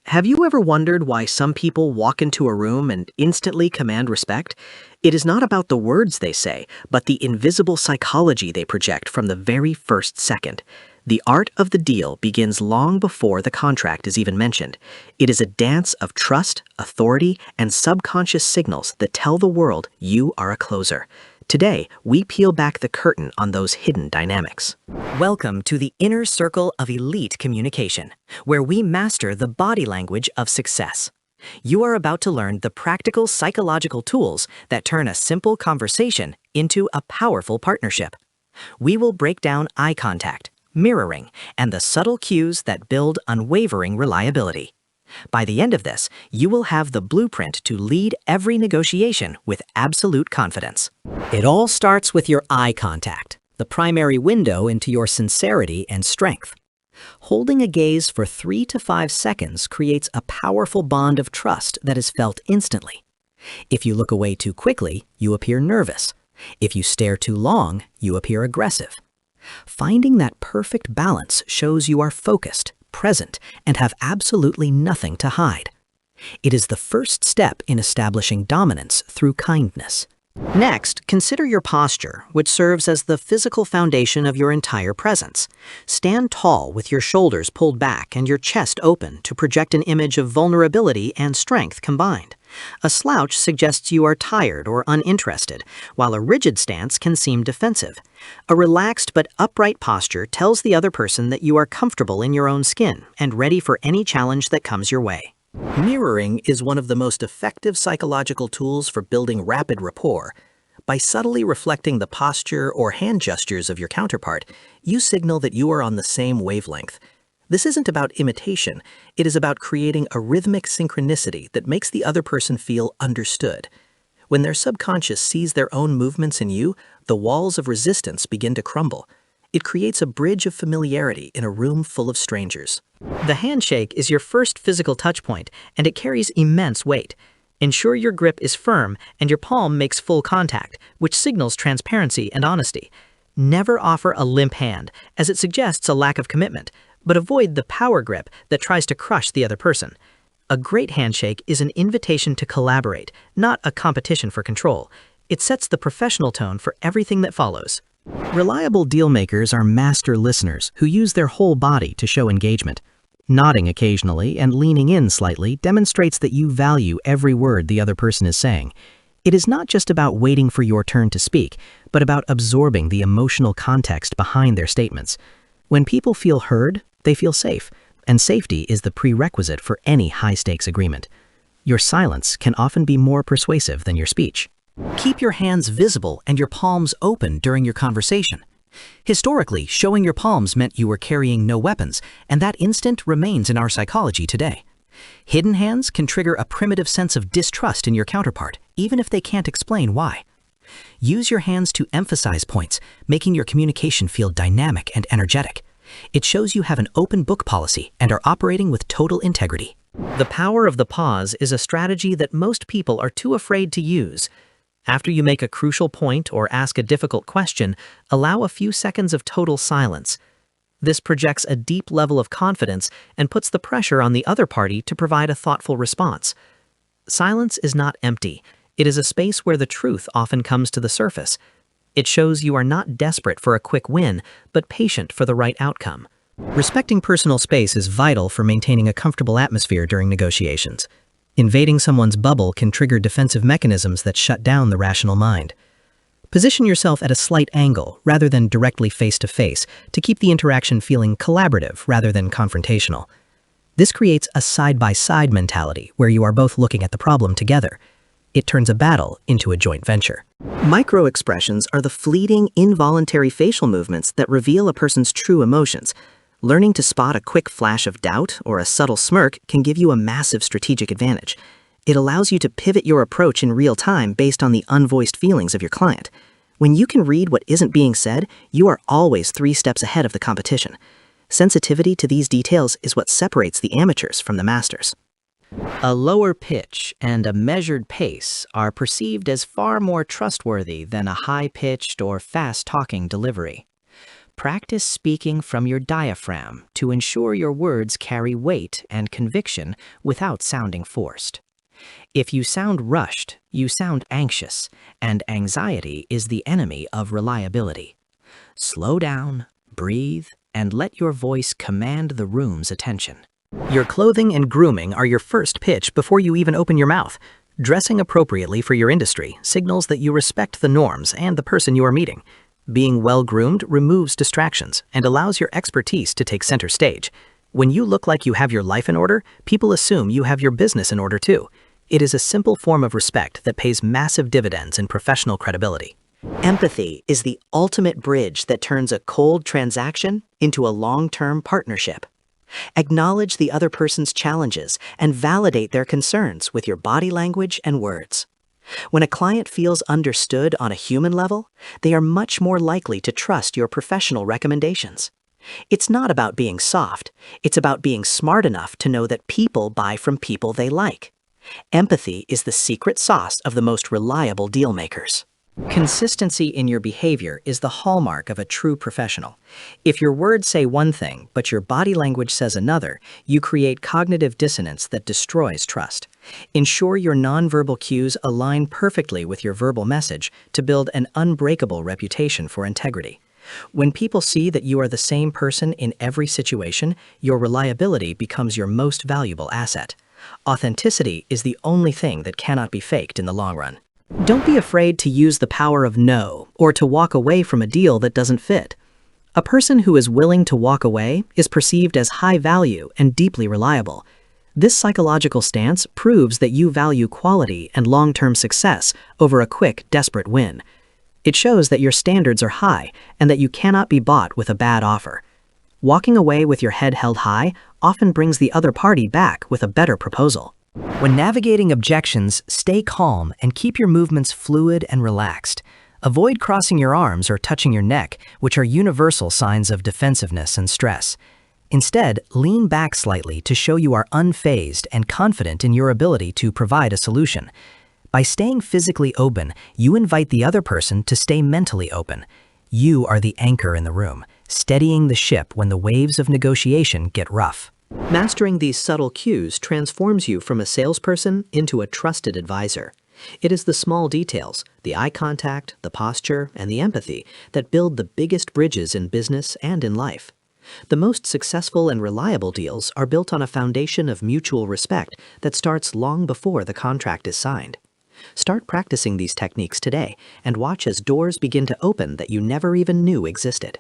Have you ever wondered why some people walk into a room and instantly command respect? It is not about the words they say, but the invisible psychology they project from the very first second. The art of the deal begins long before the contract is even mentioned. It is a dance of trust, authority, and subconscious signals that tell the world you are a closer. Today, we peel back the curtain on those hidden dynamics. Welcome to the inner circle of elite communication, where we master the body language of success. You are about to learn the practical psychological tools that turn a simple conversation into a powerful partnership. We will break down eye contact, mirroring, and the subtle cues that build unwavering reliability. By the end of this, you will have the blueprint to lead every negotiation with absolute confidence. It all starts with your eye contact, the primary window into your sincerity and strength. Holding a gaze for 3 to 5 seconds creates a powerful bond of trust that is felt instantly. If you look away too quickly, you appear nervous. If you stare too long, you appear aggressive. Finding that perfect balance shows you are focused, present, and have absolutely nothing to hide. It is the first step in establishing dominance through kindness. Next, consider your posture, which serves as the physical foundation of your entire presence. Stand tall with your shoulders pulled back and your chest open to project an image of vulnerability and strength combined. A slouch suggests you are tired or uninterested, while a rigid stance can seem defensive. A relaxed but upright posture tells the other person that you are comfortable in your own skin and ready for any challenge that comes your way. Mirroring is one of the most effective psychological tools for building rapid rapport. By subtly reflecting the posture or hand gestures of your counterpart, you signal that you are on the same wavelength. This isn't about imitation, it is about creating a rhythmic synchronicity that makes the other person feel understood. When their subconscious sees their own movements in you, the walls of resistance begin to crumble. It creates a bridge of familiarity in a room full of strangers. The handshake is your first physical touchpoint, and it carries immense weight. Ensure your grip is firm and your palm makes full contact, which signals transparency and honesty. Never offer a limp hand, as it suggests a lack of commitment, but avoid the power grip that tries to crush the other person. A great handshake is an invitation to collaborate, not a competition for control. It sets the professional tone for everything that follows. Reliable dealmakers are master listeners who use their whole body to show engagement. Nodding occasionally and leaning in slightly demonstrates that you value every word the other person is saying. It is not just about waiting for your turn to speak, but about absorbing the emotional context behind their statements. When people feel heard, they feel safe, and safety is the prerequisite for any high-stakes agreement. Your silence can often be more persuasive than your speech. Keep your hands visible and your palms open during your conversation. Historically, showing your palms meant you were carrying no weapons, and that instant remains in our psychology today. Hidden hands can trigger a primitive sense of distrust in your counterpart, even if they can't explain why. Use your hands to emphasize points, making your communication feel dynamic and energetic. It shows you have an open book policy and are operating with total integrity. The power of the pause is a strategy that most people are too afraid to use. After you make a crucial point or ask a difficult question, allow a few seconds of total silence. This projects a deep level of confidence and puts the pressure on the other party to provide a thoughtful response. Silence is not empty. It is a space where the truth often comes to the surface. It shows you are not desperate for a quick win, but patient for the right outcome. Respecting personal space is vital for maintaining a comfortable atmosphere during negotiations. Invading someone's bubble can trigger defensive mechanisms that shut down the rational mind. Position yourself at a slight angle rather than directly face-to-face to keep the interaction feeling collaborative rather than confrontational. This creates a side-by-side mentality where you are both looking at the problem together. It turns a battle into a joint venture. Micro-expressions are the fleeting, involuntary facial movements that reveal a person's true emotions. Learning to spot a quick flash of doubt or a subtle smirk can give you a massive strategic advantage. It allows you to pivot your approach in real time based on the unvoiced feelings of your client. When you can read what isn't being said, you are always 3 steps ahead of the competition. Sensitivity to these details is what separates the amateurs from the masters. A lower pitch and a measured pace are perceived as far more trustworthy than a high-pitched or fast-talking delivery. Practice speaking from your diaphragm to ensure your words carry weight and conviction without sounding forced. If you sound rushed, you sound anxious, and anxiety is the enemy of reliability. Slow down, breathe, and let your voice command the room's attention. Your clothing and grooming are your first pitch before you even open your mouth. Dressing appropriately for your industry signals that you respect the norms and the person you are meeting. Being well-groomed removes distractions and allows your expertise to take center stage. When you look like you have your life in order, people assume you have your business in order too. It is a simple form of respect that pays massive dividends in professional credibility. Empathy is the ultimate bridge that turns a cold transaction into a long-term partnership. Acknowledge the other person's challenges and validate their concerns with your body language and words. When a client feels understood on a human level, they are much more likely to trust your professional recommendations. It's not about being soft, it's about being smart enough to know that people buy from people they like. Empathy is the secret sauce of the most reliable deal makers. Consistency in your behavior is the hallmark of a true professional. If your words say one thing, but your body language says another, you create cognitive dissonance that destroys trust. Ensure your nonverbal cues align perfectly with your verbal message to build an unbreakable reputation for integrity. When people see that you are the same person in every situation, your reliability becomes your most valuable asset. Authenticity is the only thing that cannot be faked in the long run. Don't be afraid to use the power of no or to walk away from a deal that doesn't fit. A person who is willing to walk away is perceived as high value and deeply reliable. This psychological stance proves that you value quality and long-term success over a quick, desperate win. It shows that your standards are high and that you cannot be bought with a bad offer. Walking away with your head held high often brings the other party back with a better proposal. When navigating objections, stay calm and keep your movements fluid and relaxed. Avoid crossing your arms or touching your neck, which are universal signs of defensiveness and stress. Instead, lean back slightly to show you are unfazed and confident in your ability to provide a solution. By staying physically open, you invite the other person to stay mentally open. You are the anchor in the room, steadying the ship when the waves of negotiation get rough. Mastering these subtle cues transforms you from a salesperson into a trusted advisor. It is the small details, the eye contact, the posture, and the empathy that build the biggest bridges in business and in life. The most successful and reliable deals are built on a foundation of mutual respect that starts long before the contract is signed. Start practicing these techniques today and watch as doors begin to open that you never even knew existed.